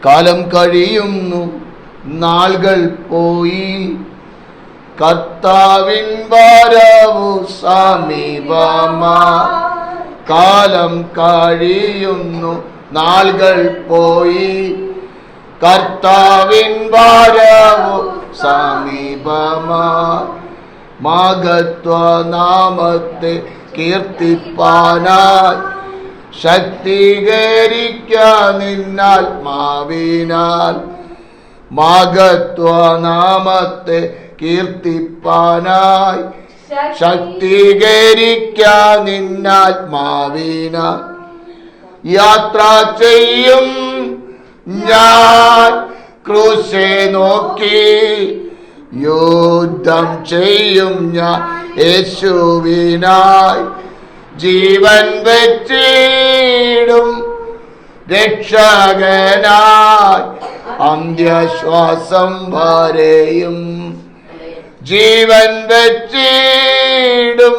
കാലം കഴിയുന്നു, നാളുകൾ പോയി, കർത്താവിൻ വരവു സമീപമായി. കാലം കഴിയുന്നു, നാളുകൾ പോയി, കർത്താവിൻ വരവു സമീപമായി. മഹത്വനാമത്തെ കീർത്തിപ്പാനായി ശക്തീകരിക്കാൻ നിന്നാത്മാവിനാൽ. മഹത്വനാമത്തെ കീർത്തിപ്പാനായി ശക്തീകരിക്കാൻ നിന്നാത്മാവിനാൽ. യാത്ര ചെയ്യും ഞാൻ ക്രൂശെ നോക്കി, യുദ്ധം ചെയ്യും ഞാൻ യേശുവിനായി. ജീവൻ വെച്ചിടും രക്ഷകനായി അന്ത്യശ്വാസം വരെയും. ജീവൻ വെച്ചിടും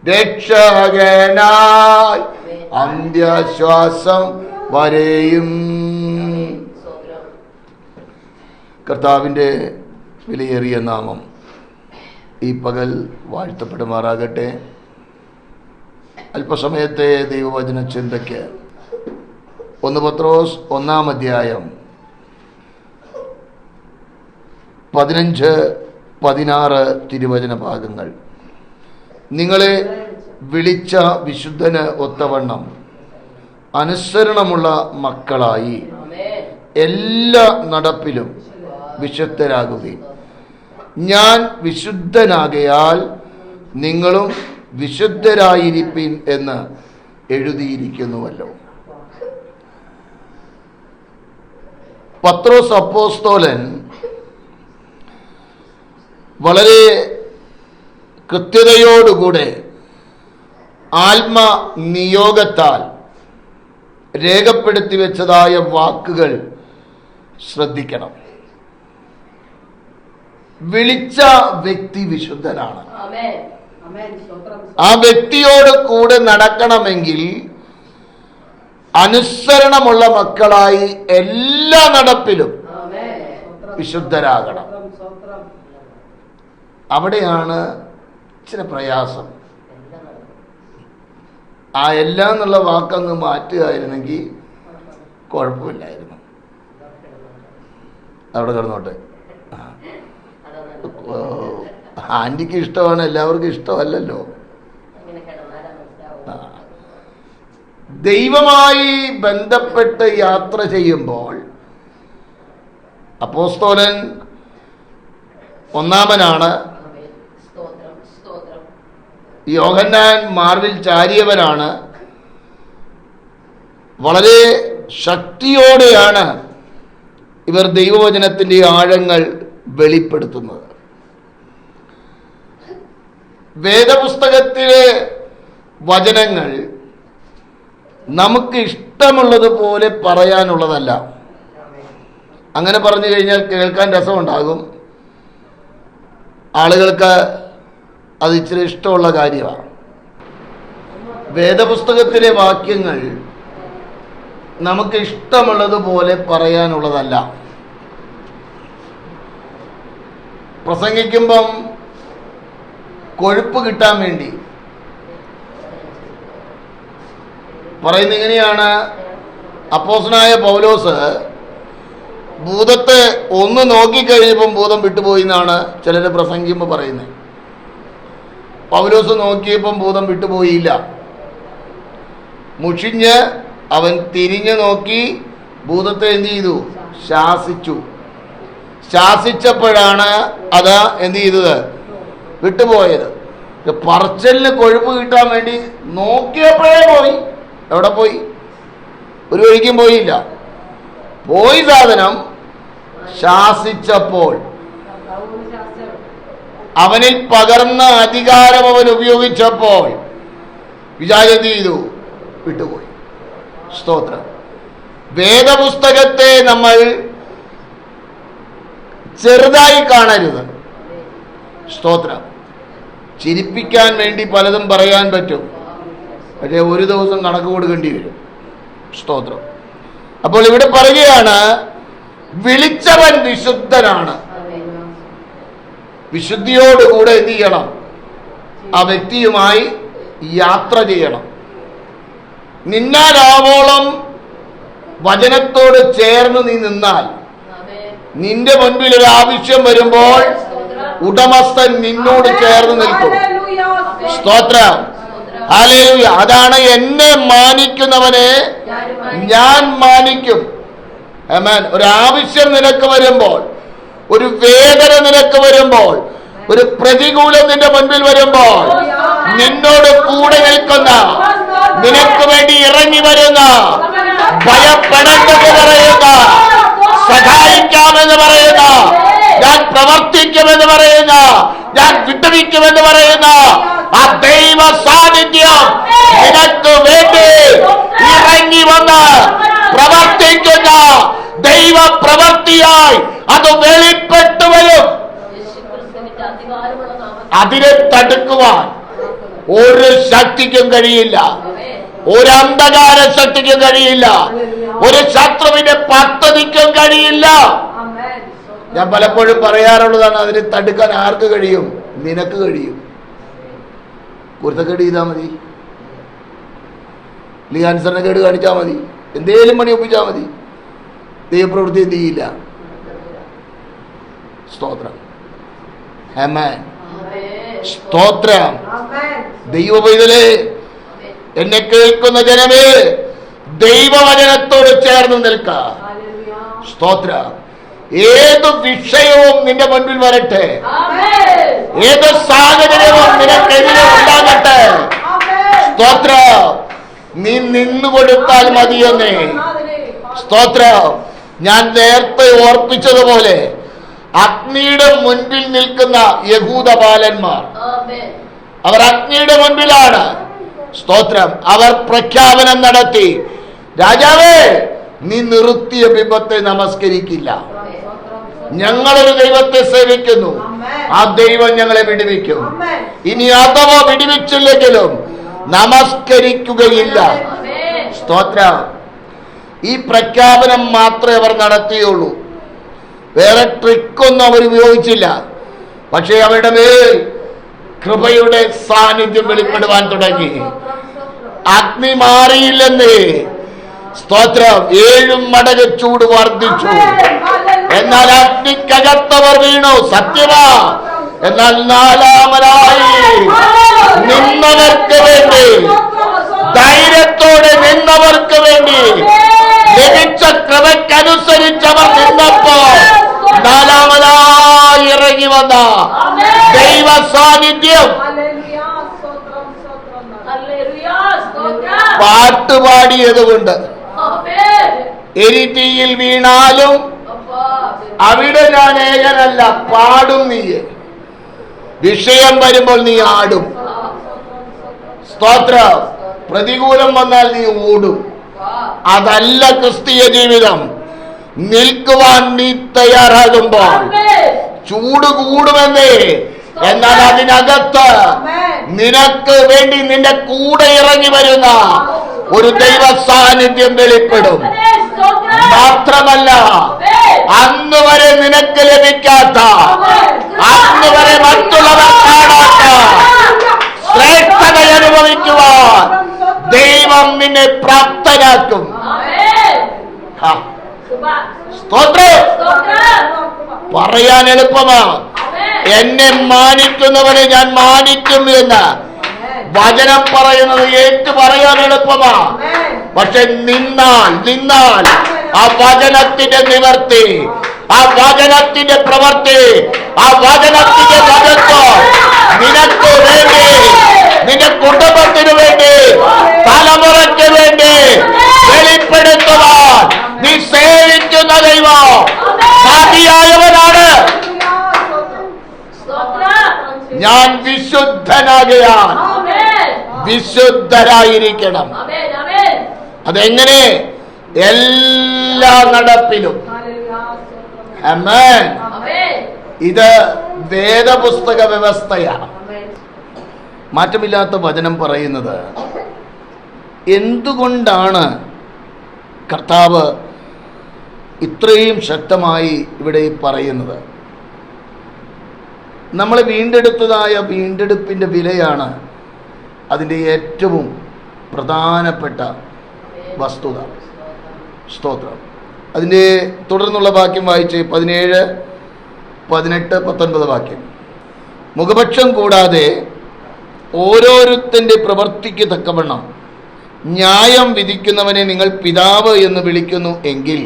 രക്ഷകനായി അന്ത്യശ്വാസം വരെയും. കർത്താവിൻ്റെ വിലയേറിയ നാമം ഈ പകൽ വാഴ്ത്തപ്പെടുമാറാകട്ടെ. അല്പസമയത്തെ ദൈവവചന ചിന്തയ്ക്ക് 1 പത്രോസ് 1-ാം അധ്യായം 15-16 തിരുവചന ഭാഗങ്ങൾ. നിങ്ങളെ വിളിച്ച വിശുദ്ധന് ഒത്തവണ്ണം അനുസരണമുള്ള മക്കളായി എല്ലാ നടപ്പിലും വിശുദ്ധരാകുകയും, ഞാൻ വിശുദ്ധനാകയാൽ നിങ്ങളും വിശുദ്ധരായിരിപ്പിൻ എന്ന് എഴുതിയിരിക്കുന്നുവല്ലോ. പത്രോസ് അപ്പോസ്തലൻ വളരെ കൃത്യതയോടുകൂടെ ആത്മനിയോഗത്താൽ രേഖപ്പെടുത്തി വെച്ചതായ വാക്കുകൾ ശ്രദ്ധിക്കണം. വിളിച്ച വ്യക്തി വിശുദ്ധനാണ്. ആ വ്യക്തിയോട് കൂടെ നടക്കണമെങ്കിൽ അനുസരണമുള്ള മക്കളായി എല്ലാ നടപ്പിലും വിശുദ്ധരാകണം. അവിടെയാണ് ഇച്ചിരി പ്രയാസം. ആ എല്ലാം എന്നുള്ള വാക്കങ്ങ് മാറ്റുകയായിരുന്നെങ്കിൽ കുഴപ്പമില്ലായിരുന്നു. അവിടെ കിടന്നോട്ടെ. ആൻറ്റിക്ക് ഇഷ്ടമാണ്, എല്ലാവർക്കും ഇഷ്ടമല്ലല്ലോ. ദൈവമായി ബന്ധപ്പെട്ട് യാത്ര ചെയ്യുമ്പോൾ അപ്പോസ്തലൻ ഒന്നാമനാണ്. യോഹന്നാൻ മാർവിൽ ചാരിയവനാണ്. വളരെ ശക്തിയോടെയാണ് ഇവർ ദൈവവചനത്തിൻ്റെ ആഴങ്ങൾ വെളിപ്പെടുത്തുന്നത്. വേദപുസ്തകത്തിലെ വചനങ്ങൾ നമുക്ക് ഇഷ്ടമുള്ളതുപോലെ പറയാനുള്ളതല്ല. അങ്ങനെ പറഞ്ഞു കഴിഞ്ഞാൽ കേൾക്കാൻ രസമുണ്ടാകും, ആളുകൾക്ക് അത് ഇച്ചിരി ഇഷ്ടമുള്ള കാര്യമാണ്. വേദപുസ്തകത്തിലെ വാക്യങ്ങൾ നമുക്ക് ഇഷ്ടമുള്ളതുപോലെ പറയാനുള്ളതല്ല. പ്രസംഗിക്കുമ്പം കൊഴുപ്പ് കിട്ടാൻ വേണ്ടി പറയുന്ന ഇങ്ങനെയാണ്. അപ്പോസ്തലനായ പൗലോസ് ഭൂതത്തെ ഒന്ന് നോക്കിക്കഴിഞ്ഞപ്പം ഭൂതം വിട്ടുപോയി എന്നാണ് ചിലർ പ്രസംഗിക്കുമ്പോൾ പറയുന്നത്. പൗലോസ് നോക്കിയപ്പം ഭൂതം വിട്ടുപോയില്ല. മുഷിഞ്ഞ് അവൻ തിരിഞ്ഞു നോക്കി ഭൂതത്തെ എന്ത് ചെയ്തു? ശാസിച്ചു. ശാസിച്ചപ്പോഴാണ് അത് എന്ത് ചെയ്തത്? വിട്ടുപോയത്. പറച്ചലിന് കൊഴുപ്പ് കിട്ടാൻ വേണ്ടി നോക്കിയപ്പോഴേ പോയി. എവിടെ പോയി? ഒരു വഴിക്കും പോയില്ല. പോയി സാധനം ശാസിച്ചപ്പോൾ അവനിൽ പകർന്ന അധികാരം അവൻ ഉപയോഗിച്ചപ്പോൾ വിചാരം ചെയ്തു, വിട്ടുപോയി. സ്തോത്രം. വേദപുസ്തകത്തെ നമ്മൾ ചെറുതായി കാണരുത്. സ്തോത്രം. ചിരിപ്പിക്കാൻ വേണ്ടി പലതും പറയാൻ പറ്റും, പക്ഷേ ഒരു ദിവസം കണക്ക് കൊടുക്കേണ്ടി വരും. സ്തോത്രം. അപ്പോൾ ഇവിടെ പറയുകയാണ്, വിളിച്ചവൻ വിശുദ്ധനാണ്. വിശുദ്ധിയോടുകൂടെ എന്ത് ചെയ്യണം? ആ വ്യക്തിയുമായി യാത്ര ചെയ്യണം. നിന്നാലാവോളം വചനത്തോട് ചേർന്ന് നീ നിന്നാൽ, നിന്റെ മുൻപിൽ ഒരു ആവശ്യം വരുമ്പോൾ ഉടമസ്ഥൻ നിന്നോട് ചേർന്ന് നിൽക്കും. സ്തോത്രം, ഹല്ലേലൂയ. അതാണ് എന്നെ മാനിക്കുന്നവനെ ഞാൻ മാനിക്കും. ആമേൻ. ഒരു ആവശ്യം നിനക്ക് വരുമ്പോൾ, ഒരു വേദന നിനക്ക് വരുമ്പോൾ, ഒരു പ്രതികൂലം നിന്റെ മുൻപിൽ വരുമ്പോൾ, നിന്നോട് കൂടെ നിൽക്കുന്ന, നിനക്ക് വേണ്ടി ഇറങ്ങി വരുന്ന, ഭയപ്പെടേണ്ടെന്ന് പറയുന്ന, സഹായിക്കാമെന്ന് പറയുന്ന, ഞാൻ പ്രവർത്തിക്കുമെന്ന് പറയുന്ന, ഞാൻ വിട്ടുവയ്ക്കുമെന്ന് പറയുന്ന ആ ദൈവ സാന്നിധ്യം നിനക്ക് വേണ്ടി ഇറങ്ങി വന്ന് പ്രവർത്തിക്കുന്ന ദൈവ പ്രവൃത്തിയായി അത് വെളിപ്പെട്ടു വരും. അതിനെ തടുക്കുവാൻ ഒരു ശക്തിക്കും കഴിയില്ല, ഒരു അന്ധകാര ശക്തിക്കും കഴിയില്ല, ഒരു ശത്രുവിന്റെ പദ്ധതിക്കും കഴിയില്ല. ഞാൻ പലപ്പോഴും പറയാറുള്ളതാണ്, അതിനെ തടുക്കാൻ ആർക്ക് കഴിയും? നിനക്ക് കഴിയും. കുരുത്തക്കേട് ചെയ്താൽ മതി, അല്ലെങ്കിൽ അനുസരണക്കേട് കാണിച്ചാൽ മതി, എന്തേലും പണി ഒപ്പിച്ചാൽ മതി, ദൈവപ്രവൃത്തി എന്ത് ചെയ്യില്ല. സ്തോത്രം, ആമേൻ. സ്തോത്രം. ദൈവ പൈതലേ, എന്നെ കേൾക്കുന്ന ജനമേ, ദൈവവചനത്തോട് ചേർന്ന് നിൽക്കുക. സ്തോത്രം. ഏത് വിഷയവും നിന്റെ മുൻപിൽ വരട്ടെ, ഏത് സാഹചര്യവും നിനക്കെതിരെ ഉണ്ടാകട്ടെ, സ്തോത്രം, നീ നിന്നുകൊടുത്താൽ മതിയെന്നേ. സ്തോത്രം. ഞാൻ നേരത്തെ ഓർപ്പിച്ചതുപോലെ അഗ്നിയുടെ മുൻപിൽ നിൽക്കുന്ന യഹൂദ ബാലന്മാർ, അവർ അഗ്നിയുടെ മുൻപിലാണ്. സ്തോത്രം. അവർ പ്രഖ്യാപനം നടത്തി, രാജാവേ, നീ നിർത്തിയ ബിംബത്തെ നമസ്കരിക്കില്ല, ഞങ്ങളൊരു ദൈവത്തെ സേവിക്കുന്നു, ആ ദൈവം ഞങ്ങളെ വിടുവിക്കും. ഇനി അഥവാ വിടുവിച്ചില്ലെങ്കിലും നമസ്കരിക്കുകയില്ല. സ്തോത്രം. ഈ പ്രഖ്യാപനം മാത്രമേ അവർ നടത്തിയുള്ളൂ, വേറെ ട്രിക്കൊന്നും അവർ ഉപയോഗിച്ചില്ല. പക്ഷേ അവരുടെ മേൽ കൃപയുടെ സാന്നിധ്യം വെളിപ്പെടുവാൻ തുടങ്ങി. അഗ്നി മാറിയില്ലെന്നേ. സ്തോത്രം. 7 മടങ്ങ് ചൂട് വർദ്ധിച്ചു. എന്നാൽ അഗ്നിക്കകത്തവർ വീണു. സത്യമാ. എന്നാൽ 4ാമതായി നിന്നവർക്ക് വേണ്ടി, ധൈര്യത്തോടെ നിന്നവർക്ക് വേണ്ടി, ലഭിച്ച കൃപയ്ക്കനുസരിച്ചവർ നിന്നപ്പോൾ 4ാമതായി ഇറങ്ങി വന്ന ദൈവ സാന്നിധ്യം. പാട്ടുപാടിയതുകൊണ്ട് എരിറ്റിയിൽ വീണാലും അവിടെ ഞാൻ ഏകനല്ല, പാടും നീ. വിഷയം വരുമ്പോൾ നീ ആടും. സ്തോത്രം. പ്രതികൂലം വന്നാൽ നീ ഓടും. അതല്ല ക്രിസ്തീയ ജീവിതം. നിൽക്കുവാൻ നീ തയ്യാറാകുമ്പോൾ ചൂട് കൂടുമെന്നേ. എന്നാൽ അതിനകത്ത് നിനക്ക് വേണ്ടി നിന്റെ കൂടെ ഇറങ്ങി വരുന്ന ഒരു ദൈവ സാന്നിധ്യം വെളിപ്പെടും. മാത്രമല്ല, അന്ന് വരെ നിനക്ക് ലഭിക്കാത്ത, അന്ന് വരെ മറ്റുള്ളവർ കാണാത്ത ശ്രേഷ്ഠത അനുഭവിക്കുവാൻ ദൈവം നിന്നെ പ്രാപ്തനാക്കും. സ്തോത്രം. പറയാൻ എളുപ്പമാ. എന്നെ മാനിക്കുന്നവനെ ഞാൻ മാനിക്കും എന്ന് വചനം പറയുന്നത് ഏറ്റു പറയാൻ എളുപ്പമാ. പക്ഷെ നിന്നാൽ ആ വചനത്തിന്റെ നിവർത്തി, ആ വചനത്തിന്റെ പ്രവൃത്തി, ആ വചനത്തിന്റെ മഹത്വം നിനക്ക് വേണ്ടി, നിന്റെ കുടുംബത്തിന് വേണ്ടി, തലമുറയ്ക്ക് വേണ്ടി വെളിപ്പെടുത്തുവാൻ നീ സേവിക്കുന്ന ദൈവം മതിയായവനാണ്. ഞാൻ വിശുദ്ധനാകയാൽ വിശുദ്ധരായിരിക്കണം. അതെങ്ങനെ? എല്ലാ നടപ്പിലും. ആമേൻ. ഇത് വേദപുസ്തക വ്യവസ്ഥയാണ്. മാറ്റമില്ലാത്ത വചനം പറയുന്നത് എന്തുകൊണ്ടാണ് കർത്താവ് ഇത്രയും ശക്തമായി ഇവിടെ പറയുന്നത്? നമ്മൾ വീണ്ടെടുത്തതായ വീണ്ടെടുപ്പിൻ്റെ വിലയാണ് അതിൻ്റെ ഏറ്റവും പ്രധാനപ്പെട്ട വസ്തുത. സ്തോത്രം. അതിൻ്റെ തുടർന്നുള്ള വാക്യം വായിച്ച് 17, 18, 19 വാക്യം. മുഖപക്ഷം കൂടാതെ ഓരോരുത്തൻ്റെ പ്രവൃത്തിക്ക് തക്കവണ്ണം ന്യായം വിധിക്കുന്നവനെ നിങ്ങൾ പിതാവ് എന്ന് വിളിക്കുന്നു എങ്കിൽ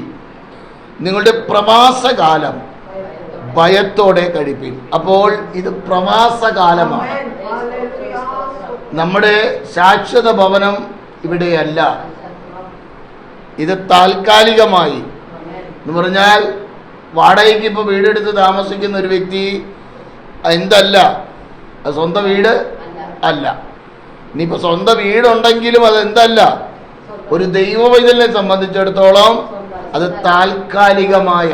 നിങ്ങളുടെ പ്രവാസകാലം ഭയത്തോടെ കഴിപ്പിൻ. അപ്പോൾ ഇത് പ്രവാസകാലമാണ്. നമ്മുടെ ശാശ്വത ഭവനം ഇവിടെയല്ല, ഇത് താൽക്കാലികമായി എന്ന് പറഞ്ഞാൽ വാടകയ്ക്ക് ഇപ്പോൾ വീടെടുത്ത് താമസിക്കുന്ന ഒരു വ്യക്തി എന്തല്ല, അത് സ്വന്തം വീട് അല്ല. ഇനിയിപ്പോൾ സ്വന്തം വീടുണ്ടെങ്കിലും അതെന്തല്ല, ഒരു ദൈവവൈതലിനെ സംബന്ധിച്ചിടത്തോളം അത് താൽക്കാലികമായ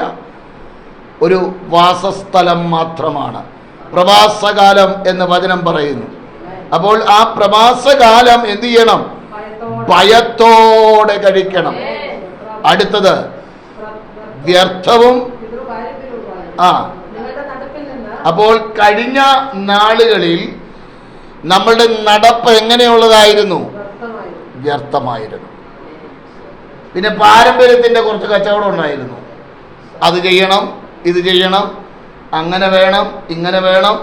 ഒരു വാസസ്ഥലം മാത്രമാണ്. പ്രവാസകാലം എന്ന് വചനം പറയുന്നു. അപ്പോൾ ആ പ്രവാസകാലം എന്ത് ചെയ്യണം? ഭയത്തോടെ കഴിക്കണം. അടുത്തത് വ്യർത്ഥവും അപ്പോൾ കഴിഞ്ഞ നാളുകളിൽ നമ്മളുടെ നടപ്പ് എങ്ങനെയുള്ളതായിരുന്നു? വ്യർത്ഥമായിരുന്നു. പിന്നെ പാരമ്പര്യത്തിൻ്റെ കുറച്ച് കച്ചവടം ഉണ്ടായിരുന്നു. അത് ചെയ്യണം, ഇത് ചെയ്യണം, അങ്ങനെ വേണം, ഇങ്ങനെ വേണം,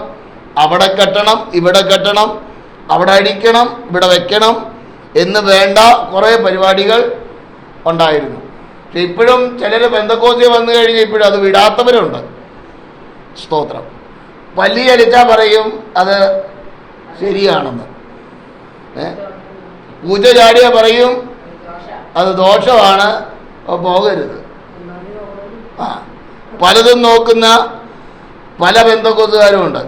അവിടെ കെട്ടണം, ഇവിടെ കെട്ടണം, അവിടെ അടിക്കണം, ഇവിടെ വെക്കണം എന്ന് വേണ്ട കുറേ പരിപാടികൾ ഉണ്ടായിരുന്നു. പക്ഷെ ഇപ്പോഴും ചിലർ പെന്തക്കോസ്തിയ വന്നു കഴിഞ്ഞാൽ ഇപ്പോഴും അത് വിടാത്തവരുണ്ട്. സ്തോത്രം. പല്ലി അടിച്ചാൽ പറയും അത് ശരിയാണെന്ന്. പൂജ ചാടിയ പറയും അത് ദോഷമാണ്, പോകരുത്. പലതും നോക്കുന്ന പല പെന്തക്കോസ്തുകാരും ഉണ്ട്.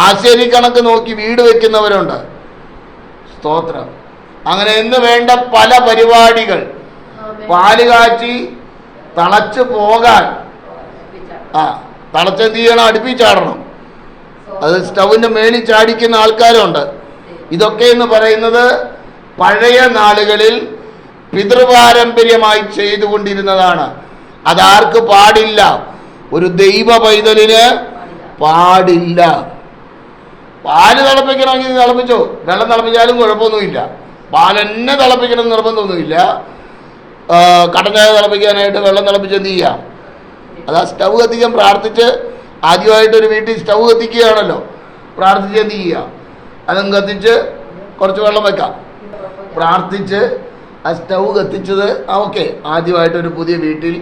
ആശേരി കണക്ക് നോക്കി വീട് വെക്കുന്നവരുണ്ട്. സ്തോത്രം. അങ്ങനെ എന്ന് വേണ്ട പല പരിപാടികൾ, പാല് കാച്ചി തളച്ച് പോകാൻ തളച്ചെന്ത് ചെയ്യണം? അടുപ്പിച്ചാടണം. അത് സ്റ്റൗവിൻ്റെ മേളിൽ ചാടിക്കുന്ന ആൾക്കാരുണ്ട്. ഇതൊക്കെ എന്ന് പറയുന്നത് പഴയ നാളുകളിൽ പിതൃപാരമ്പര്യമായി ചെയ്തുകൊണ്ടിരുന്നതാണ്. അതാർക്ക് പാടില്ല? ഒരു ദൈവ പൈതലിന് പാടില്ല. പാല് തിളപ്പിക്കണമെങ്കിൽ തിളപ്പിച്ചോ, വെള്ളം തിളപ്പിച്ചാലും കുഴപ്പമൊന്നുമില്ല. പാലെന്നെ തിളപ്പിക്കണം നിർബന്ധമൊന്നുമില്ല. കട്ടൻ ചായ തിളപ്പിക്കാനായിട്ട് വെള്ളം തിളപ്പിച്ച് എന്ത് ചെയ്യാം? അത് ആ സ്റ്റൗ കത്തിക്കാൻ പ്രാർത്ഥിച്ച്, ആദ്യമായിട്ടൊരു വീട്ടിൽ സ്റ്റൗ കത്തിക്കുകയാണല്ലോ, പ്രാർത്ഥിച്ച് എന്ത് ചെയ്യുക? അതും കത്തിച്ച് കുറച്ച് വെള്ളം വെക്കാം. പ്രാർത്ഥിച്ച് ആ സ്റ്റൗ കത്തിച്ചത് ഓക്കെ. ആദ്യമായിട്ടൊരു പുതിയ വീട്ടിൽ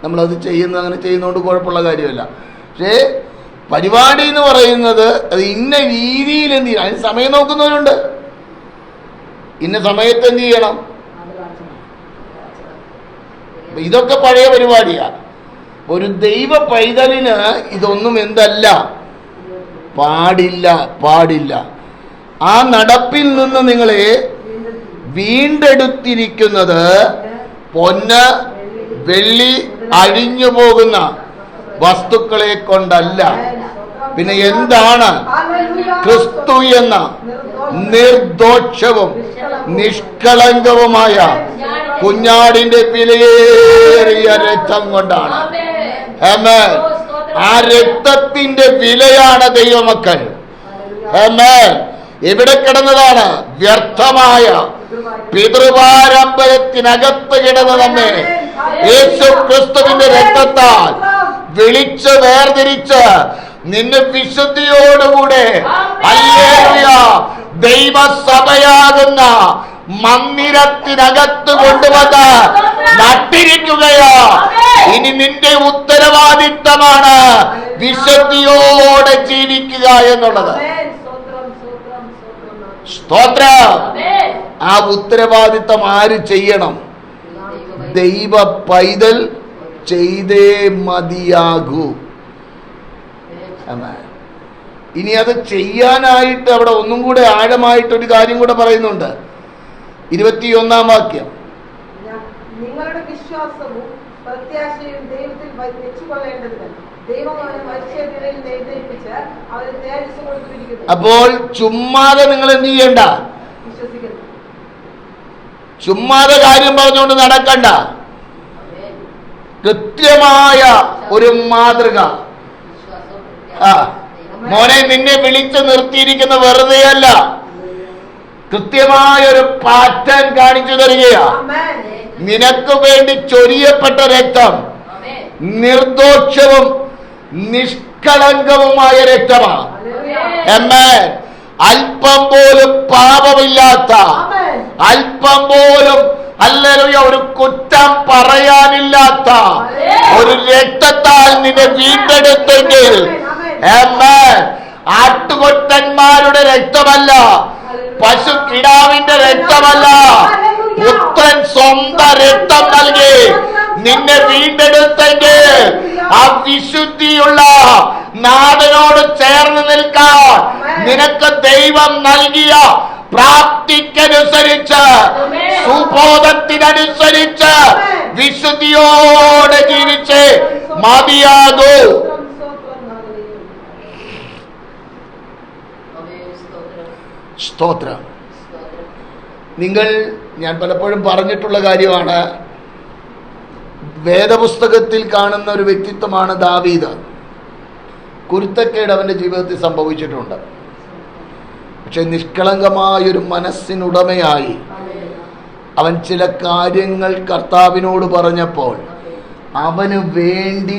നമ്മളത് ചെയ്യുന്നത് അങ്ങനെ ചെയ്യുന്നതുകൊണ്ട് കുഴപ്പമുള്ള കാര്യമല്ല. പക്ഷേ പരിപാടി എന്ന് പറയുന്നത് അത് ഇന്ന രീതിയിൽ എന്ത് ചെയ്യണം? അതിന് സമയം നോക്കുന്നവരുണ്ട്. ഇന്ന സമയത്ത് എന്ത് ചെയ്യണം? ഇതൊക്കെ പഴയ പരിപാടിയാണ്. ഒരു ദൈവ പൈതലിന് ഇതൊന്നും എന്തല്ല, പാടില്ല, പാടില്ല. ആ നടപ്പിൽ നിന്ന് നിങ്ങളെ വീണ്ടെടുത്തിരിക്കുന്നത് പൊന്ന്, വെള്ളി, അഴിഞ്ഞു പോകുന്ന വസ്തുക്കളെ കൊണ്ടല്ല. പിന്നെ എന്താണ്? ക്രിസ്തു എന്ന നിർദോഷവും നിഷ്കളങ്കവുമായ കുഞ്ഞാടിന്റെ വിലയേറിയ രക്തം കൊണ്ടാണ്. ആമേൻ. ആ രക്തത്തിന്റെ വിലയാണ് ദൈവമക്കൾ. ആമേൻ. എവിടെ കിടന്നതാണ്? വ്യർത്ഥമായ പിതൃപാരമ്പര്യത്തിനകത്ത് കിടന്ന നമ്മെ യേശു ക്രിസ്തുവിന്റെ രക്തത്താൽ വിളിച്ച് വേർതിരിച്ച് നിന്നെ വിശുദ്ധിയോടുകൂടെ ഹല്ലേലൂയ ദൈവസഭയാകുന്ന മന്ദിരത്തിനകത്ത് കൊണ്ടുവന്ന് നട്ടിരിക്കുകയാ. ഇനി നിന്റെ ഉത്തരവാദിത്തമാണ് വിശുദ്ധിയോടെ ജീവിക്കുക എന്നുള്ളത്. സ്തോത്രം. ആ ഉത്തരവാദിത്തം ആര് ചെയ്യണം? ദൈവ പൈതൽ ചെയ്തേ മതിയാകൂ. ഇനി അത് ചെയ്യാനായിട്ട് അവിടെ ഒന്നും കൂടെ ആഴമായിട്ടൊരു കാര്യം കൂടെ പറയുന്നുണ്ട്. 21-ാം വാക്യം. നിങ്ങളുടെ വിശ്വാസവും പ്രത്യാശയും ദൈവത്തിൽ വെച്ചുകൊള്ളേണ്ടതിന് ദൈവം അവരെ മനുഷ്യരിൽ എഴുന്നേൽപ്പിച്ച് അവരെ തേജസ്സ് കൊടുത്തിരിക്കുന്നു. അപ്പോൾ ചുമ്മാതെ നിങ്ങൾ എന്ത് ചെയ്യണ്ട? വിശ്വസിക്കുന്നു. ചുമ്മാതെ കാര്യം പറഞ്ഞുകൊണ്ട് നടക്കണ്ട. കൃത്യമായ ഒരു മാതൃക. മോനെ, നിന്നെ വിളിച്ചു നിർത്തിയിരിക്കുന്ന വെറുതെയല്ല, കൃത്യമായ ഒരു പാറ്റേൺ കാണിച്ചു തരികയാ. നിനക്ക് വേണ്ടി ചൊരിയപ്പെട്ട രക്തം നിർദോഷവും നിഷ്കളങ്കവുമായ രക്തമാണ്. അല്പം പോലും പാപമില്ലാത്ത, അല്പം പോലും ഹല്ലേലൂയ ഒരു കുറ്റം പറയാനില്ലാത്ത ഒരു രക്തത്താൽ നിന്നെ വീണ്ടെടുത്തെങ്കിൽ, ആട്ടുകൊറ്റന്മാരുടെ രക്തമല്ല, പശു കിടാവിന്റെ രക്തമല്ല, പുത്രൻ സ്വന്തം രക്തം നൽകി നിന്നെ വീണ്ടെടുത്തെങ്കിൽ ആ വിശുദ്ധിയുള്ള നാഥനോട് ചേർന്ന് നിൽക്കാൻ നിനക്ക് ദൈവം നൽകിയ പ്രാപ്തിക്കനുസരിച്ച്, സുബോധത്തിനനുസരിച്ച് വിശുദ്ധിയോടെ ജീവിച്ച് മതിയാകൂ. സ്തോത്രം. ഞാൻ പലപ്പോഴും പറഞ്ഞിട്ടുള്ള കാര്യമാണ്, വേദപുസ്തകത്തിൽ കാണുന്ന ഒരു വ്യക്തിത്വമാണ് ദാവീദ്. കുരുത്തക്കേട് അവന്റെ ജീവിതത്തിൽ സംഭവിച്ചിട്ടുണ്ട്. പക്ഷെ നിഷ്കളങ്കമായൊരു മനസ്സിനുടമയായി അവൻ ചില കാര്യങ്ങൾ കർത്താവിനോട് പറഞ്ഞപ്പോൾ അവന് വേണ്ടി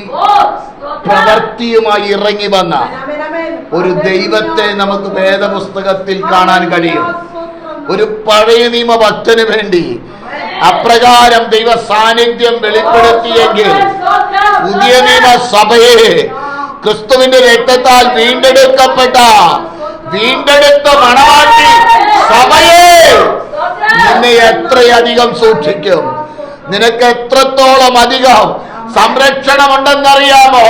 പ്രവൃത്തിയുമായി ഇറങ്ങി വന്ന ഒരു ദൈവത്തെ നമുക്ക് വേദപുസ്തകത്തിൽ കാണാൻ കഴിയും. ഒരു പഴയ നിയമ ഭക്തന് വേണ്ടി അപ്രകാരം ദൈവ സാന്നിധ്യം വെളിപ്പെടുത്തിയെങ്കിൽ പുതിയ നിയമ സഭയെ ക്രിസ്തുവിന്റെ രക്തത്താൽ വീണ്ടെടുത്ത മണവാട്ടി സഭയെ നിന്നെ എത്രയധികം സൂക്ഷിക്കും, നിനക്ക് എത്രത്തോളം അധികം സംരക്ഷണമുണ്ടെന്നറിയാമോ?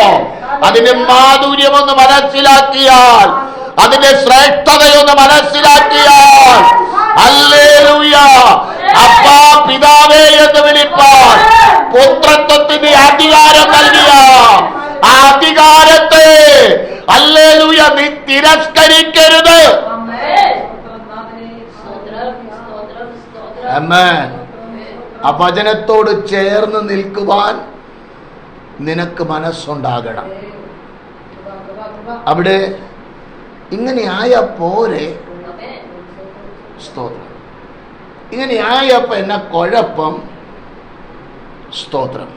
അതിന്റെ മാധുര്യമൊന്ന് മനസ്സിലാക്കിയാൽ, അതിന്റെ ശ്രേഷ്ഠതയൊന്ന് മനസ്സിലാക്കിയാൽ, ഹല്ലേലൂയ, അപ്പാ പിതാവേ എന്ന് വിളിപ്പാൻ പുത്രത്വത്തിന്റെ അധികാരം നൽകിയ ആ അധികാരത്തെ ഹല്ലേലൂയ നീ തിരസ്കരിക്കരുത്. ആമേൻ. ആ വചനത്തോട് ചേർന്ന് നിൽക്കുവാൻ നിനക്ക് മനസ്സുണ്ടാകണം. അവിടെ ഇങ്ങനെ ആയ പോരെ. സ്തോത്രം. ഇങ്ങനെ ആയപ്പോ എന്നാ കുഴപ്പം? സ്തോത്രം.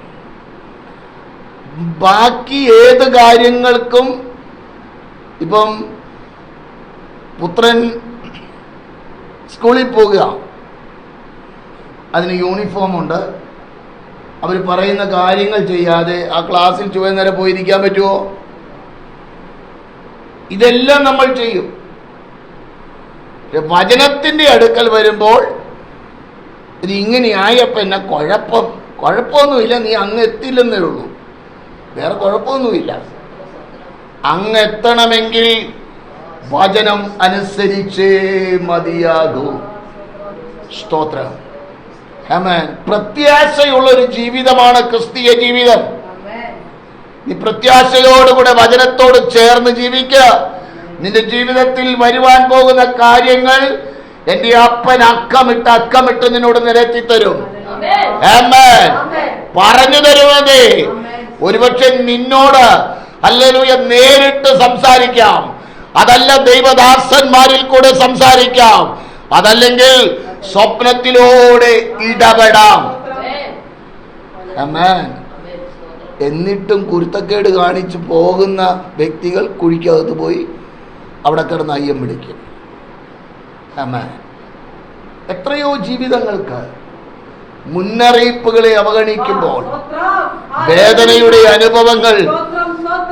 ബാക്കി ഏത് കാര്യങ്ങൾക്കും ഇപ്പം പുത്രൻ സ്കൂളിൽ പോകുക, അതിന് യൂണിഫോം ഉണ്ട്, അവർ പറയുന്ന കാര്യങ്ങൾ ചെയ്യാതെ ആ ക്ലാസ്സിൽ ചുവ നേരെ പോയിരിക്കാൻ പറ്റുമോ? ഇതെല്ലാം നമ്മൾ ചെയ്യും. വചനത്തിന്റെ അടുക്കൽ വരുമ്പോൾ ഇത് ഇങ്ങനെ ആയപ്പോ എന്നാ കുഴപ്പം? കുഴപ്പമൊന്നുമില്ല, നീ അങ്ങ് എത്തില്ലെന്നേ ഉള്ളൂ, വേറെ കുഴപ്പമൊന്നുമില്ല. അങ്ങ് എത്തണമെങ്കിൽ വചനം അനുസരിച്ചേ മതിയാകൂ. സ്തോത്രം. ആമേൻ. പ്രത്യാശയുള്ള ഒരു ജീവിതമാണ് ക്രിസ്തീയ ജീവിതം. നീ പ്രത്യാശയോടുകൂടെ വചനത്തോട് ചേർന്ന് ജീവിക്കുക. നിന്റെ ജീവിതത്തിൽ വരുവാൻ പോകുന്ന കാര്യങ്ങൾ എന്റെ അപ്പൻ അക്കമിട്ട് നിന്നോട് നിരത്തി തരും. ആമേൻ. പറഞ്ഞു തരുമതേ. ഒരുപക്ഷെ നിന്നോട് ഹല്ലേലൂയ നേരിട്ട് സംസാരിക്കാം, അതല്ല ദൈവദാസന്മാരിൽ കൂടെ സംസാരിക്കാം, അതല്ലെങ്കിൽ സ്വപ്നത്തിലൂടെ ഇടപെടാം. ആമേൻ. എന്നിട്ടും കുരുത്തക്കേട് കാണിച്ചു പോകുന്ന വ്യക്തികൾ കുഴിക്കകത്ത് പോയി അവിടെ കിടന്ന് അയ്യം വിളിക്കും. ആമേൻ. എത്രയോ ജീവിതങ്ങൾക്ക് മുന്നറിയിപ്പുകളെ അവഗണിക്കുമ്പോൾ വേദനയുടെ അനുഭവങ്ങൾ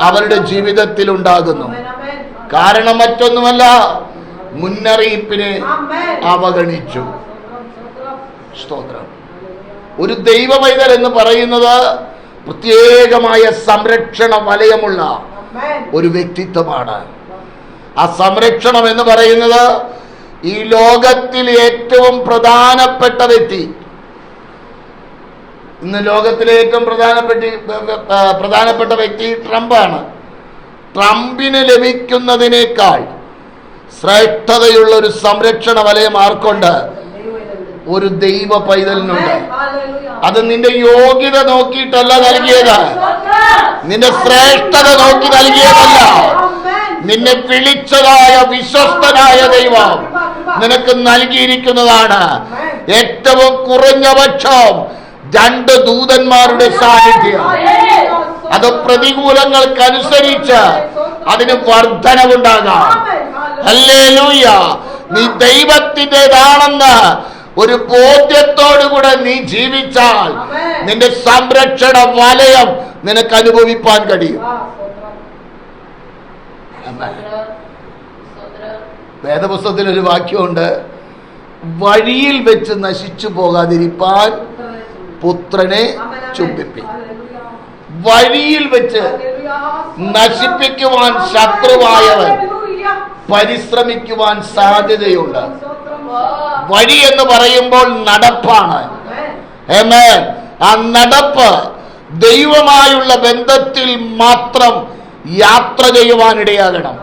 അവരുടെ ജീവിതത്തിൽ ഉണ്ടാകുന്നു. കാരണം മറ്റൊന്നുമല്ല, മുന്നറിയിപ്പിനെ അവഗണിച്ചു. സ്തോത്രം. ഒരു ദൈവ പൈതൽ എന്ന് പറയുന്നത് പ്രത്യേകമായ സംരക്ഷണ വലയമുള്ള ഒരു വ്യക്തിത്വമാണ്. ആ സംരക്ഷണം എന്ന് പറയുന്നത് ഈ ലോകത്തിൽ ഏറ്റവും പ്രധാനപ്പെട്ട വ്യക്തി, ഇന്ന് ലോകത്തിലെ ഏറ്റവും പ്രധാനപ്പെട്ട വ്യക്തി ട്രംപാണ്. ട്രംപിന് ലഭിക്കുന്നതിനേക്കാൾ ശ്രേഷ്ഠതയുള്ള ഒരു സംരക്ഷണ വലയം ആർക്കുണ്ട്? ഒരു ദൈവ പൈതലിനുണ്ട്. Hallelujah. അത് നിന്റെ യോഗ്യത നോക്കിയിട്ടല്ല നൽകിയത്, നിന്റെ ശ്രേഷ്ഠത നോക്കി നൽകിയതല്ല. നിന്നെ വിളിച്ചതായ വിശ്വസ്തനായ ദൈവം നിനക്ക് നൽകിയിരിക്കുന്നതാണ്. ഏറ്റവും കുറഞ്ഞ പക്ഷം 2 ദൂതന്മാരുടെ സാന്നിധ്യം. അത് പ്രതികൂലങ്ങൾക്കനുസരിച്ച് അതിന് വർധനവുണ്ടാകാം. ഹല്ലേലൂയ. നീ ദൈവത്തിൻ്റെതാണെന്ന് ഒരു ബോധ്യത്തോടുകൂടെ നീ ജീവിച്ചാൽ നിന്റെ സംരക്ഷണ വലയം നിനക്ക് അനുഭവിപ്പാൻ കഴിയും. വേദപുസ്തകത്തിൽ ഒരു വാക്യമുണ്ട്, വഴിയിൽ വെച്ച് നശിച്ചു പോകാതിരിപ്പാൻ പുത്രനെ ചുംബിപ്പി. വഴിയിൽ വെച്ച് നശിപ്പിക്കുവാൻ ശത്രുവായവൻ പരിശ്രമിക്കുവാൻ സാധ്യതയുണ്ട്. വഴി എന്ന് പറയുമ്പോൾ നടപ്പാണ്. ആമേൻ. ആ നടപ്പ് ദൈവമായുള്ള ബന്ധത്തിൽ മാത്രം യാത്ര ചെയ്യുവാനിടയാകണം.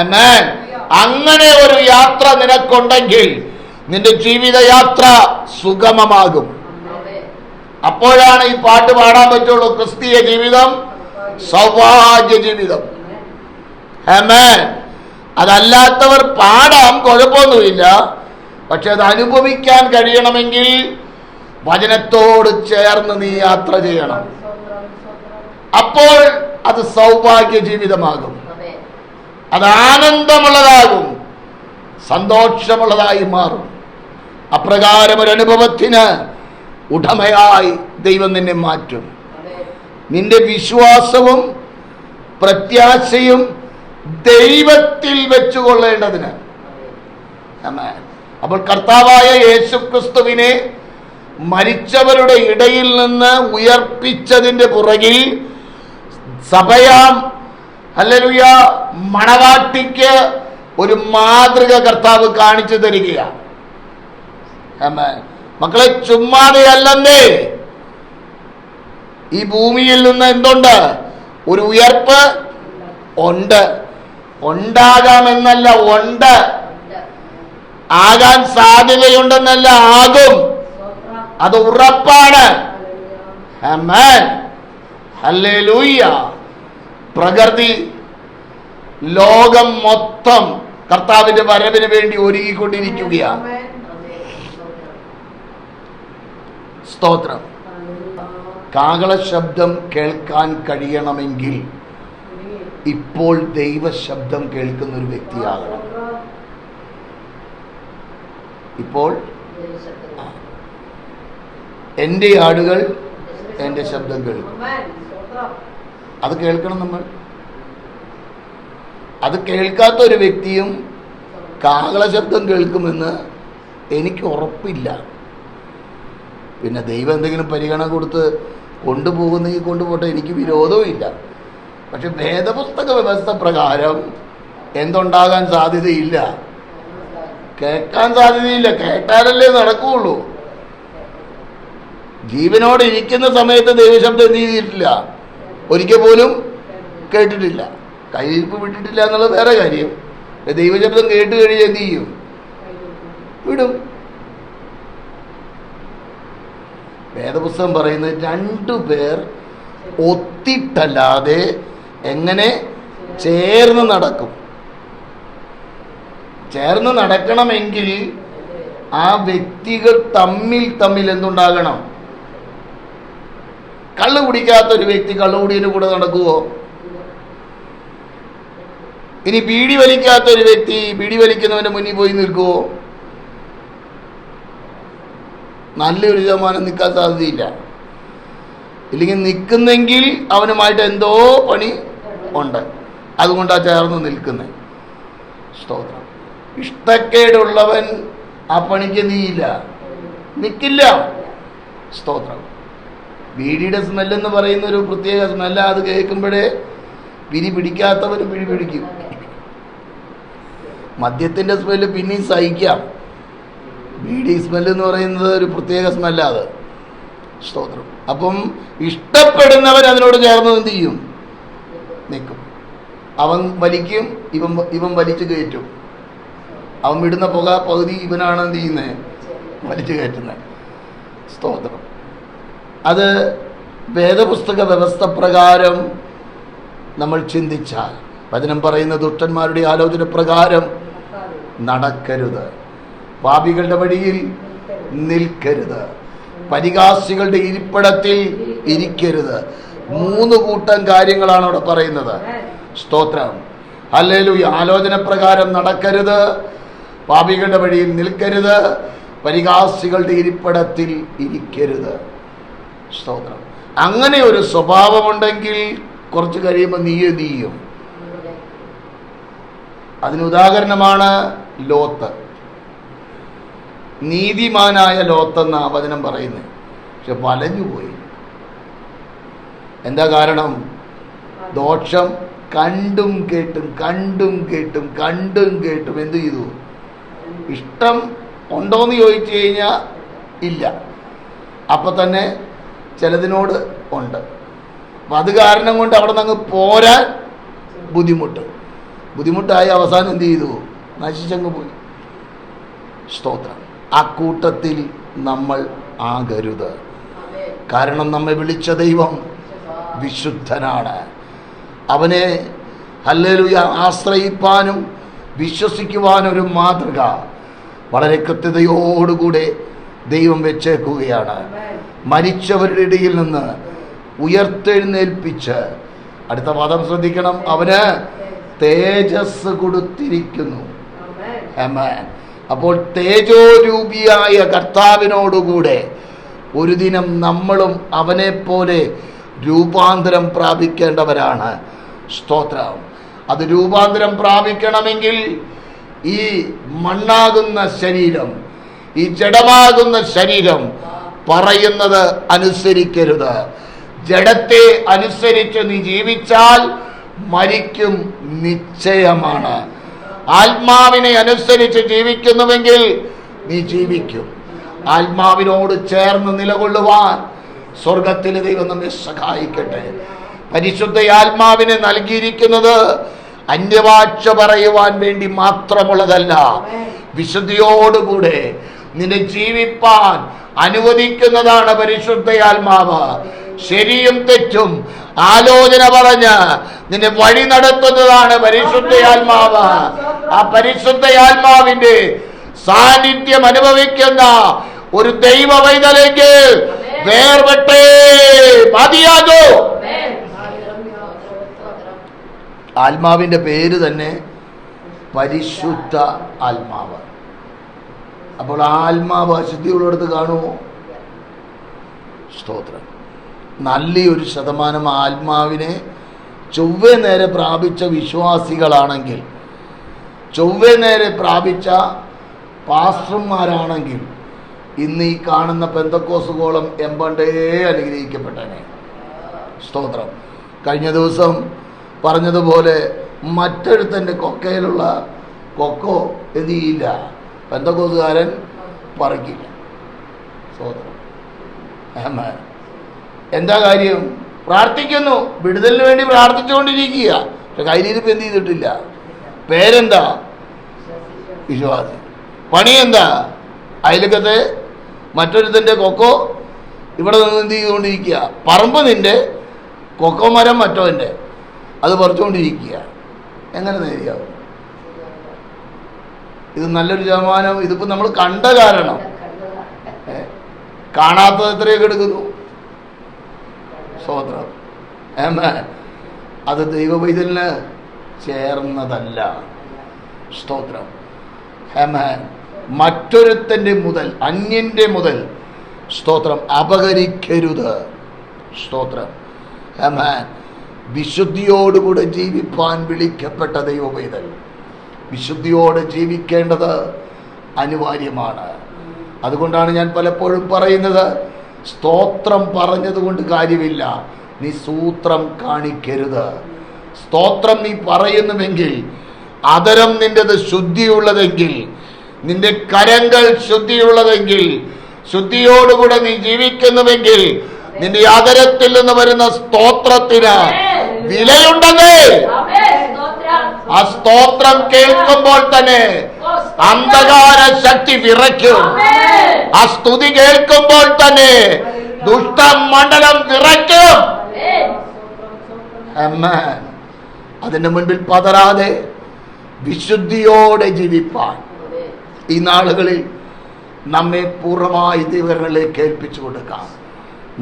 ആമേൻ. അങ്ങനെ ഒരു യാത്ര നിനക്കുണ്ടെങ്കിൽ നിന്റെ ജീവിതയാത്ര സുഗമമാകും. അപ്പോഴാണ് ഈ പാട്ട് പാടാൻ പറ്റുള്ളൂ, ക്രിസ്തീയ ജീവിതം സൗഭാഗ്യ ജീവിതം. ആമേൻ. അതല്ലാത്തവർ പാടാം, കുഴപ്പമൊന്നുമില്ല. പക്ഷെ അത് അനുഭവിക്കാൻ കഴിയണമെങ്കിൽ വചനത്തോട് ചേർന്ന് നീ യാത്ര ചെയ്യണം. അപ്പോൾ അത് സൗഭാഗ്യ ജീവിതമാകും, അത് ആനന്ദമുള്ളതാകും, സന്തോഷമുള്ളതായി മാറും. അപ്രകാരം ഒരു അനുഭവത്തിന് ഉടമയായി ദൈവം നിന്നെ മാറ്റും. നിന്റെ വിശ്വാസവും പ്രത്യാശയും ദൈവത്തിൽ വെച്ചുകൊള്ളേണ്ടതിന്. അപ്പോൾ കർത്താവായ യേശുക്രിസ്തുവിനെ മരിച്ചവരുടെ ഇടയിൽ നിന്ന് ഉയർപ്പിച്ചതിന്റെ പുറകിൽ സഭയാം ഹല്ലേലൂയ മണവാട്ടിക്ക് ഒരു മാതൃക കർത്താവ് കാണിച്ചു തരികയാണ്. മക്കളെ, ചുമ്മാതെയല്ലെന്നേ ഈ ഭൂമിയിൽ നിന്ന് എന്തുണ്ട്? ഒരു ഉയർപ്പ് ഉണ്ട്. ഉണ്ടാകാമെന്നല്ല, ഉണ്ട്. ആകാൻ സാധ്യതയുണ്ടെന്നല്ല, ആകും. അത് ഉറപ്പാണ്. ആമേൻ. ഹല്ലേലൂയ. പ്രകൃതി ലോകം മൊത്തം കർത്താവിന്റെ വരവിന് വേണ്ടി ഒരുങ്ങിക്കൊണ്ടിരിക്കുകയാണ്. സ്തോത്രം. കാഹള ശബ്ദം കേൾക്കാൻ കഴിയണമെങ്കിൽ ഇപ്പോൾ ദൈവശബ്ദം കേൾക്കുന്ന ഒരു വ്യക്തിയാകണം. ഇപ്പോൾ എൻ്റെ ആടുകൾ എൻ്റെ ശബ്ദം കേൾക്കും. അത് കേൾക്കണം നമ്മൾ. അത് കേൾക്കാത്ത ഒരു വ്യക്തിയും കാഹള ശബ്ദം കേൾക്കുമെന്ന് എനിക്ക് ഉറപ്പില്ല. പിന്നെ ദൈവം എന്തെങ്കിലും പരിഗണന കൊടുത്ത് കൊണ്ടുപോകുന്നെങ്കിൽ കൊണ്ടുപോട്ടെ, എനിക്ക് വിരോധവും ഇല്ല. പക്ഷെ വേദപുസ്തക വ്യവസ്ഥ പ്രകാരം എന്തുണ്ടാകാൻ സാധ്യതയില്ല? കേൾക്കാൻ സാധ്യതയില്ല. കേട്ടാലല്ലേ നടക്കുകയുള്ളൂ. ജീവനോടെ ഇരിക്കുന്ന സമയത്ത് ദൈവശബ്ദം എന്ത് ചെയ്തിട്ടില്ല? ഒരിക്കൽ പോലും കേട്ടിട്ടില്ല. കയ്യിരിപ്പ് വിട്ടിട്ടില്ല എന്നുള്ളത് വേറെ കാര്യം. ദൈവശബ്ദം കേട്ട് കഴിഞ്ഞ് എന്ത് ചെയ്യും? വിടും. വേദപുസ്തകം പറയുന്നത് 2 പേർ ഒത്തിട്ടല്ലാതെ എങ്ങനെ ചേർന്ന് നടക്കും? ചേർന്ന് നടക്കണമെങ്കിൽ ആ വ്യക്തികൾ തമ്മിൽ എന്തുണ്ടാകണം? കള്ളു കുടിക്കാത്ത ഒരു വ്യക്തി കള്ളുകുടിയുടെ കൂടെ നടക്കുവോ? ഇനി ബീഡി വലിക്കാത്ത ഒരു വ്യക്തി ബീഡി വലിക്കുന്നവന്റെ മുന്നിൽ പോയി നിൽക്കുവോ? നല്ലൊരു ശതമാനം നിൽക്കാൻ സാധ്യതയില്ല. ഇല്ലെങ്കിൽ നിൽക്കുന്നെങ്കിൽ അവനുമായിട്ട് എന്തോ പണി ഉണ്ട്, അതുകൊണ്ടാ ചേർന്ന് നിൽക്കുന്നത്. സ്തോത്രം. ഇഷ്ടക്കേടുള്ളവൻ ആ പണിക്ക് നീയില്ല, നിൽക്കില്ല. സ്തോത്രം. ബീഡിയുടെ സ്മെല്ലെന്ന് പറയുന്ന ഒരു പ്രത്യേക സ്മെല്ല. അത് കേൾക്കുമ്പോഴേ പിരി പിടിക്കാത്തവന് പിടി പിടിക്കും. മദ്യത്തിന്റെ സ്മെല്ല് പിന്നെയും സഹിക്കാം. ബീഡി സ്മെല്ല് എന്ന് പറയുന്നത് ഒരു പ്രത്യേക സ്മെല്ല അത്. സ്തോത്രം. അപ്പം ഇഷ്ടപ്പെടുന്നവൻ അതിനോട് ചേർന്ന് എന്ത് ചെയ്യും? നിൽക്കും. അവൻ വലിക്കും, ഇവൻ വലിച്ചു കയറ്റും. അവൻ വിടുന്ന പുക പകുതി ഇവനാണ് എന്ത് ചെയ്യുന്നത്? വലിച്ചു കയറ്റുന്നത്. സ്തോത്രം. അത് വേദപുസ്തക വ്യവസ്ഥ പ്രകാരം നമ്മൾ ചിന്തിച്ചാൽ വചനം പറയുന്ന ദുഷ്ടന്മാരുടെ ആലോചന പ്രകാരം നടക്കരുത്, പാപികളുടെ വഴിയിൽ നിൽക്കരുത്, പരിഹാസികളുടെ ഇരിപ്പിടത്തിൽ ഇരിക്കരുത്. 3 കൂട്ടം കാര്യങ്ങളാണ് അവിടെ പറയുന്നത്. സ്തോത്രം. ഹല്ലേലൂയ. ആലോചന പ്രകാരം നടക്കരുത്, പാപികളുടെ വഴിയിൽ നിൽക്കരുത്, പരിഹാസികളുടെ ഇരിപ്പിടത്തിൽ ഇരിക്കരുത്. സ്തോത്രം. അങ്ങനെ ഒരു സ്വഭാവമുണ്ടെങ്കിൽ കുറച്ച് കഴിയുമ്പോൾ നീയും. അതിന് ഉദാഹരണമാണ് ലോത്ത്. നീതിമാനായ ലോത്തെന്ന വചനം പറയുന്നത്, പക്ഷെ വലഞ്ഞുപോയി. എന്താ കാരണം? ദോഷം കണ്ടും കേട്ടും എന്ത് ചെയ്തു? ഇഷ്ടം ഉണ്ടോയെന്ന് ചോദിച്ചു കഴിഞ്ഞാൽ ഇല്ല, അപ്പം തന്നെ ചിലതിനോട് ഉണ്ട്. അപ്പം അത് കാരണം കൊണ്ട് അവിടെ നിന്ന് അങ്ങ് പോരാൻ ബുദ്ധിമുട്ടായി അവസാനം എന്ത് ചെയ്തു? നശിച്ചങ്ങ് പോയി. സ്തോത്രം. ആ കൂട്ടത്തിൽ നമ്മൾ ആകരുത്. കാരണം നമ്മെ വിളിച്ച ദൈവം വിശുദ്ധനാണ്. അവനെ ഹല്ലേലൂയ ആശ്രയിപ്പാനും വിശ്വസിക്കുവാനും ഒരു മാതൃക വളരെ കൃത്യതയോടുകൂടെ ദൈവം വെച്ചേക്കുകയാണ്. മരിച്ചവരുടെ ഇടയിൽ നിന്ന് ഉയർത്തെഴുന്നേൽപ്പിച്ച്, അടുത്ത പദം ശ്രദ്ധിക്കണം, അവന് തേജസ് കൊടുത്തിരിക്കുന്നു. ആമേൻ. അപ്പോൾ തേജോരൂപിയായ കർത്താവിനോടുകൂടെ ഒരു ദിനം നമ്മളും അവനെ പോലെ രൂപാന്തരം പ്രാപിക്കേണ്ടവരാണ്. സ്തോത്രം. അത് രൂപാന്തരം പ്രാപിക്കണമെങ്കിൽ ഈ മണ്ണാകുന്ന ശരീരം, ഈ ജഡമാകുന്ന ശരീരം പറയുന്നത് അനുസരിക്കരുത്. ജഡത്തെ അനുസരിച്ച് നീ ജീവിച്ചാൽ മരിക്കും നിശ്ചയമാണ്. ആത്മാവിനെ അനുസരിച്ച് ജീവിക്കുന്നുവെങ്കിൽ നീ ജീവിക്കും. ആത്മാവിനോട് ചേർന്ന് നിലകൊള്ളുവാൻ സ്വർഗത്തിലെ ദൈവം നമ്മെ സഹായിക്കട്ടെ. പരിശുദ്ധ ആത്മാവിനെ നൽകിയിരിക്കുന്നത് അന്യഭാഷ പറയുവാൻ വേണ്ടി മാത്രമുള്ളതല്ല, വിശുദ്ധിയോടുകൂടെ നിന്നെ ജീവിപ്പാൻ അനുവദിക്കുന്നതാണ് പരിശുദ്ധ ആത്മാവ്. ശരിയും തെറ്റും ആലോചന പറഞ്ഞ് നിന്നെ വഴി നടത്തുന്നതാണ് പരിശുദ്ധ ആത്മാവ്. ആ പരിശുദ്ധ ആത്മാവിന്റെ സാന്നിധ്യം അനുഭവിക്കുന്ന ഒരു ദൈവ പൈതലേക്ക് വേർപെട്ടേ മതിയാകൂ. ആത്മാവിന്റെ പേര് തന്നെ പരിശുദ്ധ ആത്മാവ്. അപ്പോൾ ആത്മാവ് അശുദ്ധിയുള്ളടത്ത് കാണുമോ? സ്തോത്രം. നല്ലൊരു ശതമാനം ആത്മാവിനെ ചൊവ്വേ നേരെ പ്രാപിച്ച വിശ്വാസികളാണെങ്കിൽ, ചൊവ്വേ നേരെ പ്രാപിച്ച പാസ്റ്റർമാരാണെങ്കിൽ ഇന്ന് ഈ കാണുന്ന പെന്തക്കോസുകോളം എമ്പണ്ടേ അനുഗ്രഹിക്കപ്പെട്ടനെ. സ്തോത്രം. കഴിഞ്ഞ ദിവസം പറഞ്ഞതുപോലെ മറ്റൊരുത്തൻ്റെ കൊക്കയിലുള്ള കൊക്കോ എന്ത് ചെയ്യില്ല, പെന്തക്കോസുകാരൻ പറിക്കില്ല. സ്തോത്രം. ആമേൻ. എന്താ കാര്യം? പ്രാർത്ഥിക്കുന്നു, വിടുതലിന് വേണ്ടി പ്രാർത്ഥിച്ചുകൊണ്ടിരിക്കുക, പക്ഷെ കയ്യിലിരിപ്പ് എന്ത് ചെയ്തിട്ടില്ല. പേരെന്താ? വിശ്വാസി. പണി എന്താ? അയലക്കത്തെ മറ്റൊരുത്തൻ്റെ കൊക്കോ ഇവിടെ നിന്ന് എന്ത് ചെയ്തുകൊണ്ടിരിക്കുക. പറമ്പ് നിന്റെ, കൊക്കോ മരം മറ്റവൻ്റെ, അത് പറിച്ചുകൊണ്ടിരിക്കുക. എങ്ങനെ നേരെയാവും? ഇത് നല്ലൊരു ശതമാനം ഇതിപ്പോൾ നമ്മൾ കണ്ട കാരണം, കാണാത്തത് എത്രയൊക്കെ എടുക്കുന്നു. സ്തോത്രം. അത് ദൈവവൈതലിന് ചേർന്നതല്ല. സ്തോത്രം. മറ്റൊരുത്തൻ്റെ മുതൽ, അന്യൻ്റെ മുതൽ സ്തോത്രം അപഹരിക്കരുത്. സ്തോത്രം. വിശുദ്ധിയോടുകൂടെ ജീവിപ്പാൻ വിളിക്കപ്പെട്ട ദൈവവൈതൽ വിശുദ്ധിയോടെ ജീവിക്കേണ്ടത് അനിവാര്യമാണ്. അതുകൊണ്ടാണ് ഞാൻ പലപ്പോഴും പറയുന്നത്, സ്തോത്രം പറഞ്ഞതുകൊണ്ട് കാര്യമില്ല, നീ സൂത്രം കാണിക്കരുത്. സ്തോത്രം നീ പറയുന്നുവെങ്കിൽ, അതരം നിന്റേത് ശുദ്ധിയുള്ളതെങ്കിൽ, നിന്റെ കരങ്ങൾ ശുദ്ധിയുള്ളതെങ്കിൽ, ശുദ്ധിയോടുകൂടെ നീ ജീവിക്കുന്നുവെങ്കിൽ, നിന്റെ ആദരത്തിൽ നിന്ന് വരുന്ന സ്തോത്രത്തിന് വിലയുണ്ടെന്നേ. ആ സ്തോത്രം കേൾക്കുമ്പോൾ തന്നെ അന്ധകാര ശക്തി വിറയ്ക്കും. ആ സ്തുതി കേൾക്കുമ്പോൾ തന്നെ ദുഷ്ടമണ്ഡലം വിറയ്ക്കും. ആമേൻ. അതിന്റെ മുൻപിൽ പതറാതെ വിശുദ്ധിയോടെ ജീവിപ്പാൻ ഈ നാളുകളിൽ നമ്മെ പൂർണ്ണമായി ദൈവങ്ങളിലേക്ക് ഏൽപ്പിച്ചു കൊടുക്കാം.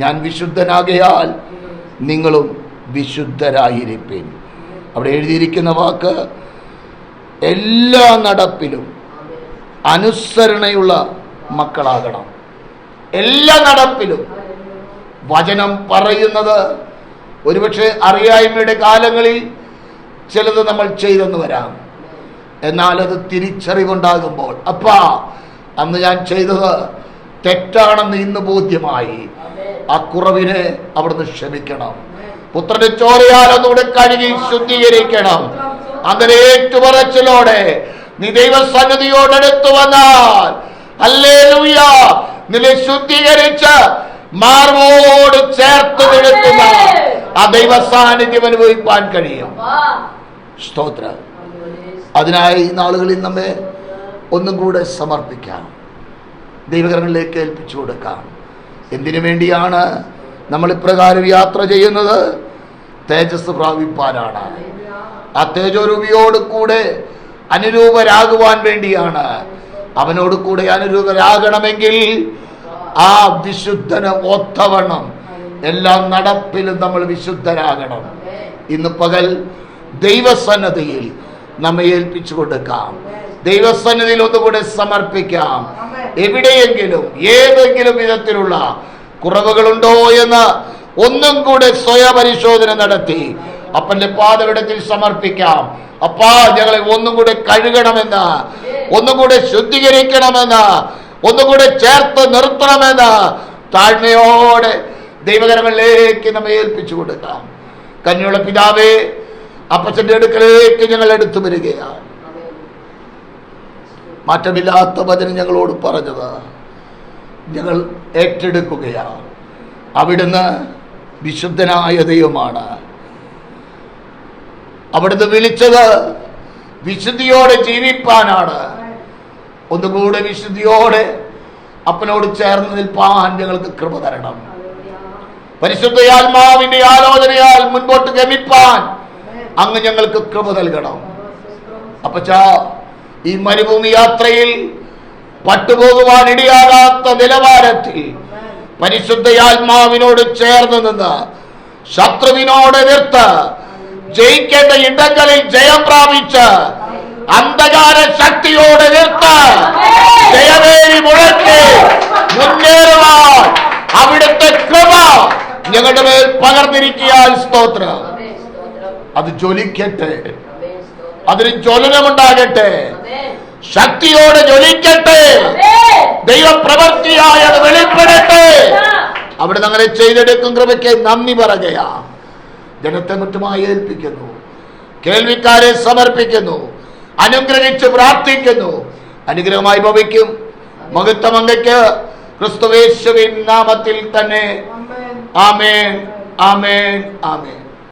ഞാൻ വിശുദ്ധനാകയാൽ നിങ്ങളും വിശുദ്ധരായിരിപ്പിൻ. അവിടെ എഴുതിയിരിക്കുന്ന വാക്ക് എല്ലാ നടപ്പിലും അനുസരണയുള്ള മക്കളാകണം. എല്ലാ നടപ്പിലും. വചനം പറയുന്നത് ഒരുപക്ഷെ അറിയായ്മയുടെ കാലങ്ങളിൽ ചിലത് നമ്മൾ ചെയ്തെന്ന് വരാം. എന്നാൽ അത് തിരിച്ചറിവുണ്ടാകുമ്പോൾ അപ്പാ അന്ന് ഞാൻ ചെയ്തത് തെറ്റാണെന്ന് ഇന്ന് ബോധ്യമായി. ആ കുറവിനെ അവിടുന്ന് ക്ഷമിക്കണം. പുത്രന്റെ ചോരയാൽ ഒന്നുകൂടെ കഴുകി ശുദ്ധീകരിക്കണം. അങ്ങനെ ഏറ്റുപറച്ചിലോടെ നീ ദൈവസന്നിധിയോടടുത്തു വന്നാൽ ഹല്ലേലൂയ നിന്നെ ശുദ്ധീകരിച്ച് മാർവോട് ചേർത്ത് നിൽക്കുന്ന ആ ദൈവ സാന്നിധ്യം അനുഭവിപ്പാൻ കഴിയും. സ്തോത്രം. അതിനായി നാളുകളിൽ നമ്മെ ഒന്നും കൂടെ സമർപ്പിക്കാം, ദൈവകരങ്ങളിലേക്ക് ഏൽപ്പിച്ചു കൊടുക്കാം. എന്തിനു വേണ്ടിയാണ് നമ്മൾ ഇപ്രകാരം യാത്ര ചെയ്യുന്നത്? തേജസ് പ്രാപിപ്പാനാണ്. ആ തേജോരൂപിയോട് കൂടെ അനുരൂപരാകുവാൻ വേണ്ടിയാണ്. അവനോട് കൂടെ അനുരൂപരാകണമെങ്കിൽ ആ വിശുദ്ധന് ഒത്തവണ്ണം എല്ലാ നടപ്പിലും നമ്മൾ വിശുദ്ധരാകണം. ഇന്ന് പകൽ ദൈവസന്നിധിയിൽ നമ്മെ ഏൽപ്പിച്ചു കൊടുക്കാം. ദൈവസന്നിധിയിൽ ഒന്നുകൂടെ സമർപ്പിക്കാം. എവിടെയെങ്കിലും ഏതെങ്കിലും വിധത്തിലുള്ള കുറവുകളുണ്ടോ എന്ന് ഒന്നും കൂടെ സ്വയപരിശോധന നടത്തി അപ്പന്റെ പാദപീഠത്തിൽ സമർപ്പിക്കാം. അപ്പാ ഞങ്ങളെ ഒന്നും കൂടെ കഴുകണമെന്ന്, ഒന്നും കൂടെ ശുദ്ധീകരിക്കണമെന്ന്, ഒന്നും കൂടെ ചേർത്ത് നിർത്തണമെന്ന് താഴ്മയോടെ ദൈവകരങ്ങളിലേക്ക് നമ്മെ ഏൽപ്പിച്ചു കൊടുക്കാം. കന്യുള്ള പിതാവേ, അപ്പച്ചന്റെ അടുക്കലേക്ക് ഞങ്ങൾ എടുത്തു വരികയാണ്. മാറ്റമില്ലാത്ത വചനം ഞങ്ങളോട് പറഞ്ഞത് ഞങ്ങൾ ഏറ്റെടുക്കുകയാണ്. അവിടുന്ന് വിശുദ്ധനായ ദൈവമാണ്. അവിടുന്ന് വിളിച്ചത് വിശുദ്ധിയോടെ ജീവിപ്പാനാണ്. ഒന്നുകൂടെ വിശുദ്ധിയോടെ അപ്പനോട് ചേർന്ന് നിൽപ്പാൻ ഞങ്ങൾക്ക് കൃപ തരണം. പരിശുദ്ധയാത്മാവിന്റെ ആലോചനയാൽ മുൻപോട്ട് ഗമിപ്പാൻ അങ്ങ് ഞങ്ങൾക്ക് കൃപ നൽകണം. അപ്പച്ചാ, ഈ മരുഭൂമി യാത്രയിൽ പട്ടുപോകുവാൻ ഇടയാകാത്ത നിലവാരത്തിൽ പരിശുദ്ധയാത്മാവിനോട് ചേർന്ന് നിന്ന് ശത്രുവിനോട് എതിർത്ത് ജയിക്കേണ്ട ഇടങ്ങളിൽ ജയം പ്രാപിച്ച് അന്ധകാര ശക്തിയോട് എതിർത്ത് ജയവേലി മുഴക്കി മുന്നേറുവാൻ അവിടുത്തെ കൃപ ഞങ്ങളുടെ മേൽ പകർന്നിരിക്കാൻ സ്തോത്രം. അത് ജ്വലിക്കട്ടെ, അതിന് ജ്വലനമുണ്ടാകട്ടെ, ശക്തിയോടെ ജ്വലിക്കട്ടെ, ദൈവപ്രവൃത്തിയായി അത് വെളിപ്പെടട്ടെ. അവിടെ അങ്ങനെ ചെയ്തെടുക്കും കൃപയ്ക്ക് നന്ദി പറയുകയാ. ജനത്തെ മറ്റുമായി ഏൽപ്പിക്കുന്നു, കേൾവിക്കാരെ സമർപ്പിക്കുന്നു, അനുഗ്രഹിച്ച് പ്രാർത്ഥിക്കുന്നു. അനുഗ്രഹമായി ഭവിക്കും. മഹത്വം അങ്ങയ്ക്ക് ക്രിസ്തുയേശുവിൻ നാമത്തിൽ തന്നെ. ആമേൻ, ആമേൻ, ആമേൻ.